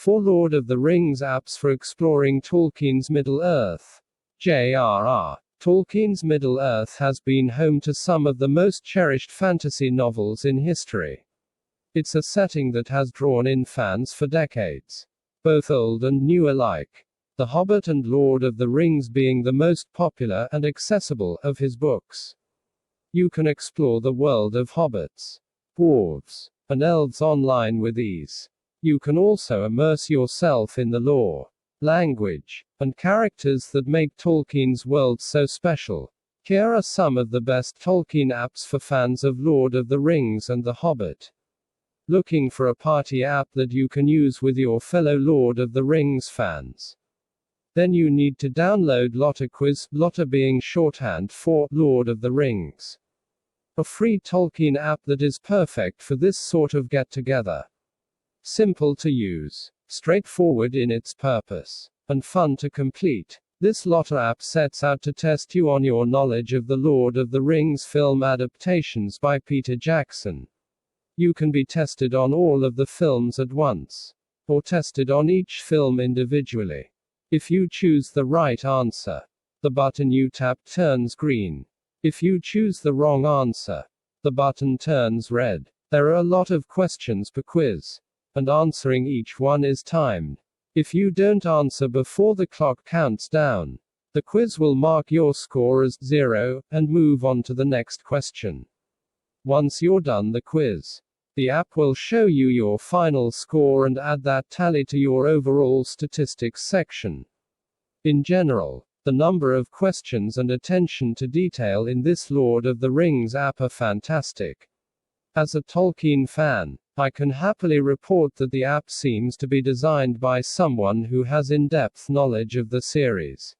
4 Lord of the Rings apps for exploring Tolkien's Middle-earth. J.R.R. Tolkien's Middle-earth has been home to some of the most cherished fantasy novels in history. It's a setting that has drawn in fans for decades, both old and new alike. The Hobbit and Lord of the Rings being the most popular and accessible of his books. You can explore the world of hobbits, dwarves, and elves online with ease. You can also immerse yourself in the lore, language, and characters that make Tolkien's world so special. Here are some of the best Tolkien apps for fans of Lord of the Rings and The Hobbit. Looking for a party app that you can use with your fellow Lord of the Rings fans? Then you need to download LotR Quiz, LotR being shorthand for Lord of the Rings. A free Tolkien app that is perfect for this sort of get-together. Simple to use, straightforward in its purpose, and fun to complete. This LotR app sets out to test you on your knowledge of the Lord of the Rings film adaptations by Peter Jackson. You can be tested on all of the films at once, or tested on each film individually. If you choose the right answer, the button you tap turns green. If you choose the wrong answer, the button turns red. There are a lot of questions per quiz, and answering each one is timed. If you don't answer before the clock counts down, the quiz will mark your score as 0, and move on to the next question. Once you're done the quiz, the app will show you your final score and add that tally to your overall statistics section. In general, the number of questions and attention to detail in this Lord of the Rings app are fantastic. As a Tolkien fan, I can happily report that the app seems to be designed by someone who has in-depth knowledge of the series.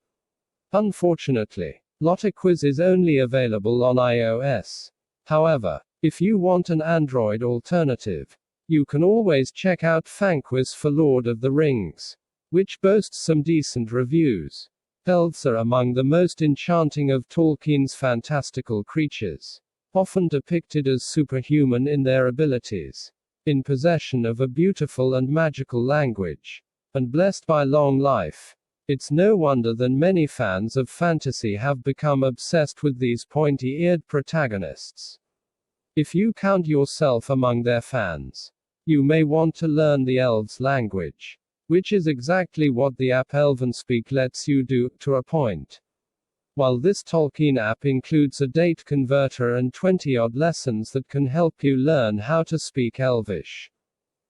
Unfortunately, LotR Quiz is only available on iOS. However, if you want an Android alternative, you can always check out FanQuiz for Lord of the Rings, which boasts some decent reviews. Elves are among the most enchanting of Tolkien's fantastical creatures, often depicted as superhuman in their abilities, in possession of a beautiful and magical language, and blessed by long life. It's no wonder that many fans of fantasy have become obsessed with these pointy-eared protagonists. If you count yourself among their fans, you may want to learn the elves' language, which is exactly what the app Elvenspeak lets you do, to a point. While this Tolkien app includes a date converter and 20-odd lessons that can help you learn how to speak Elvish,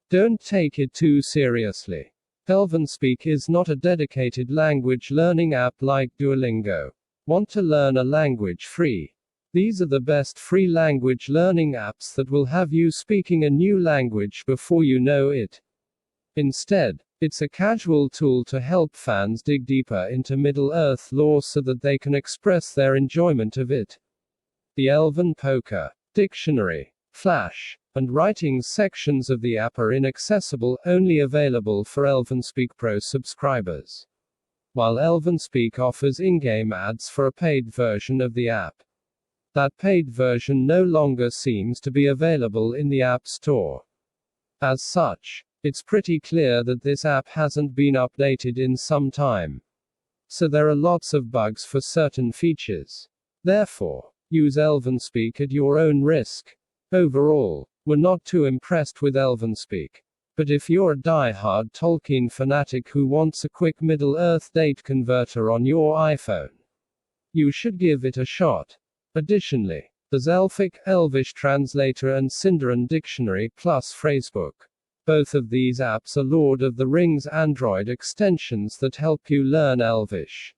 don't take it too seriously. Elvenspeak is not a dedicated language learning app like Duolingo. Want to learn a language free? These are the best free language learning apps that will have you speaking a new language before you know it. Instead, it's a casual tool to help fans dig deeper into Middle-earth lore so that they can express their enjoyment of it. The Elven Poker, Dictionary, Flash, and Writings sections of the app are inaccessible, only available for Elvenspeak Pro subscribers. While Elvenspeak offers in-game ads for a paid version of the app, that paid version no longer seems to be available in the App Store. As such, it's pretty clear that this app hasn't been updated in some time. So there are lots of bugs for certain features. Therefore, use Elvenspeak at your own risk. Overall, we're not too impressed with Elvenspeak. But if you're a die-hard Tolkien fanatic who wants a quick Middle-earth date converter on your iPhone, you should give it a shot. Additionally, there's Elfic, Elvish Translator and Sindarin Dictionary plus Phrasebook. Both of these apps are Lord of the Rings Android extensions that help you learn Elvish.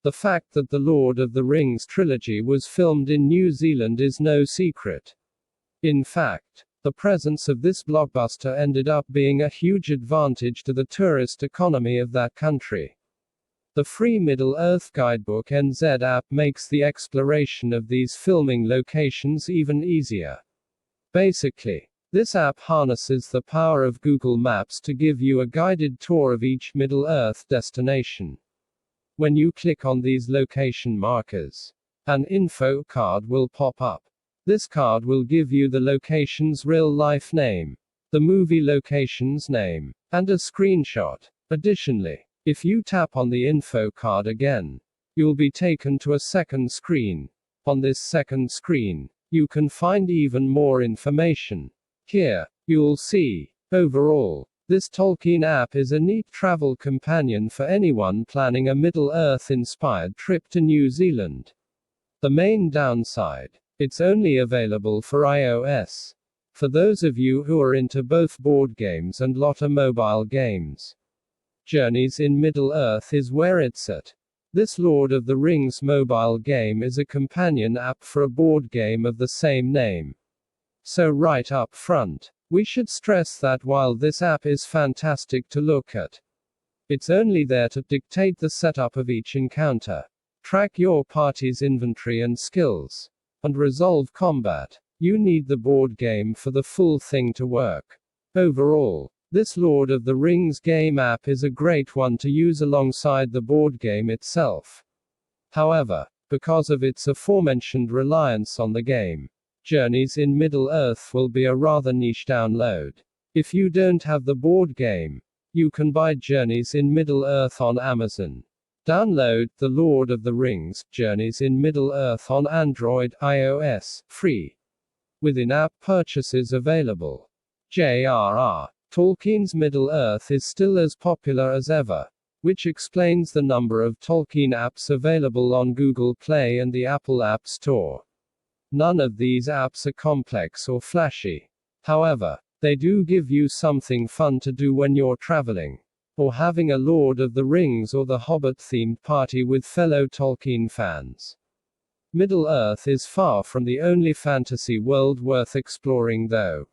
The fact that the Lord of the Rings trilogy was filmed in New Zealand is no secret. In fact, the presence of this blockbuster ended up being a huge advantage to the tourist economy of that country. The free Middle-earth guidebook NZ app makes the exploration of these filming locations even easier. Basically, this app harnesses the power of Google Maps to give you a guided tour of each Middle-earth destination. When you click on these location markers, an info card will pop up. This card will give you the location's real-life name, the movie location's name, and a screenshot. Additionally, if you tap on the info card again, you'll be taken to a second screen. On this second screen, you can find even more information. Here, you'll see, overall, this Tolkien app is a neat travel companion for anyone planning a Middle-earth inspired trip to New Zealand. The main downside, it's only available for iOS. For those of you who are into both board games and LotR mobile games, Journeys in Middle-earth is where it's at. This Lord of the Rings mobile game is a companion app for a board game of the same name. So right up front, we should stress that while this app is fantastic to look at, it's only there to dictate the setup of each encounter, track your party's inventory and skills, and resolve combat. You need the board game for the full thing to work. Overall, this Lord of the Rings game app is a great one to use alongside the board game itself. However, because of its aforementioned reliance on the game, Journeys in Middle-earth will be a rather niche download. If you don't have the board game, you can buy Journeys in Middle-earth on Amazon. Download The Lord of the Rings, Journeys in Middle-earth on Android, iOS, free. With in-app purchases available. J.R.R. Tolkien's Middle-earth is still as popular as ever, which explains the number of Tolkien apps available on Google Play and the Apple App Store. None of these apps are complex or flashy. However, they do give you something fun to do when you're traveling, or having a Lord of the Rings or the Hobbit themed party with fellow Tolkien fans. Middle-earth is far from the only fantasy world worth exploring though.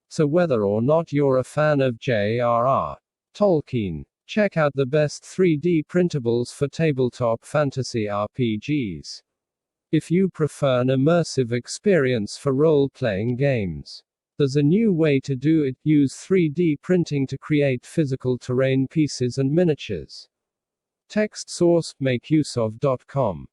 So whether or not you're a fan of J.R.R. Tolkien, check out the best 3D printables for tabletop fantasy RPGs. If you prefer an immersive experience for role-playing games, there's a new way to do it. Use 3D printing to create physical terrain pieces and miniatures. Text source, makeuseof.com.